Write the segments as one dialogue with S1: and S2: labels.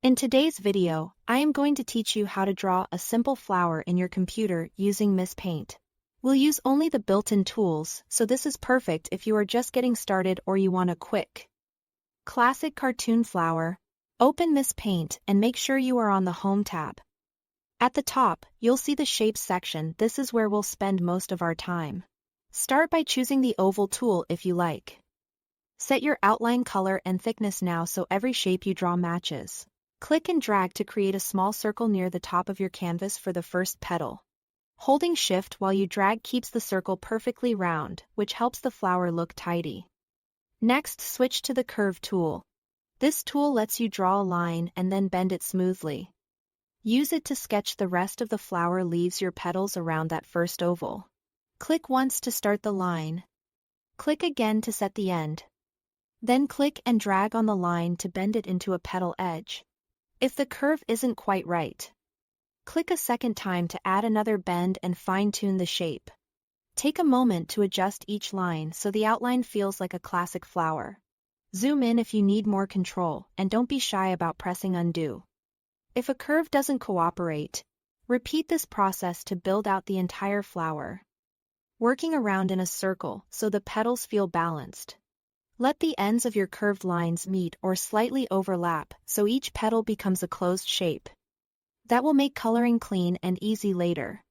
S1: In today's video, I am going to teach you how to draw a simple flower in your computer using Miss Paint. We'll use only the built-in tools, so this is perfect if you are just getting started or you want a quick, classic cartoon flower. Open Miss Paint and make sure you are on the Home tab. At the top, you'll see the Shapes section. This is where we'll spend most of our time. Start by choosing the oval tool if you like. Set your outline color and thickness now so every shape you draw matches. Click and drag to create a small circle near the top of your canvas for the first petal. Holding Shift while you drag keeps the circle perfectly round, which helps the flower look tidy. Next, switch to the Curve tool. This tool lets you draw a line and then bend it smoothly. Use it to sketch the rest of the flower leaves your petals around that first oval. Click once to start the line. Click again to set the end. Then click and drag on the line to bend it into a petal edge. If the curve isn't quite right, click a second time to add another bend and fine-tune the shape. Take a moment to adjust each line so the outline feels like a classic flower. Zoom in if you need more control, and don't be shy about pressing undo. If a curve doesn't cooperate, repeat this process to build out the entire flower, working around in a circle so the petals feel balanced. Let the ends of your curved lines meet or slightly overlap so each petal becomes a closed shape. That will make coloring clean and easy later.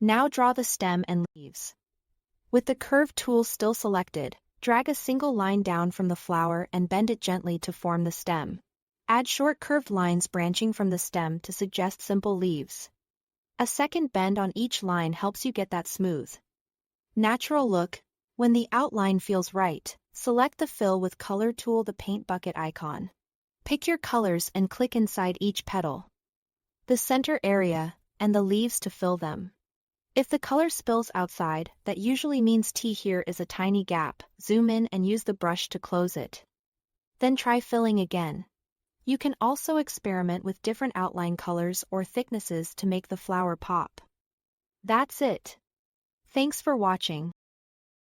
S1: Now draw the stem and leaves. With the Curve tool still selected, drag a single line down from the flower and bend it gently to form the stem. Add short curved lines branching from the stem to suggest simple leaves. A second bend on each line helps you get that smooth, natural look. When the outline feels right, select the Fill with Color tool, the paint bucket icon. Pick your colors and click inside each petal, the center area, and the leaves to fill them. If the color spills outside, that usually means here is a tiny gap. Zoom in and use the brush to close it. Then try filling again. You can also experiment with different outline colors or thicknesses to make the flower pop. That's it. Thanks for watching.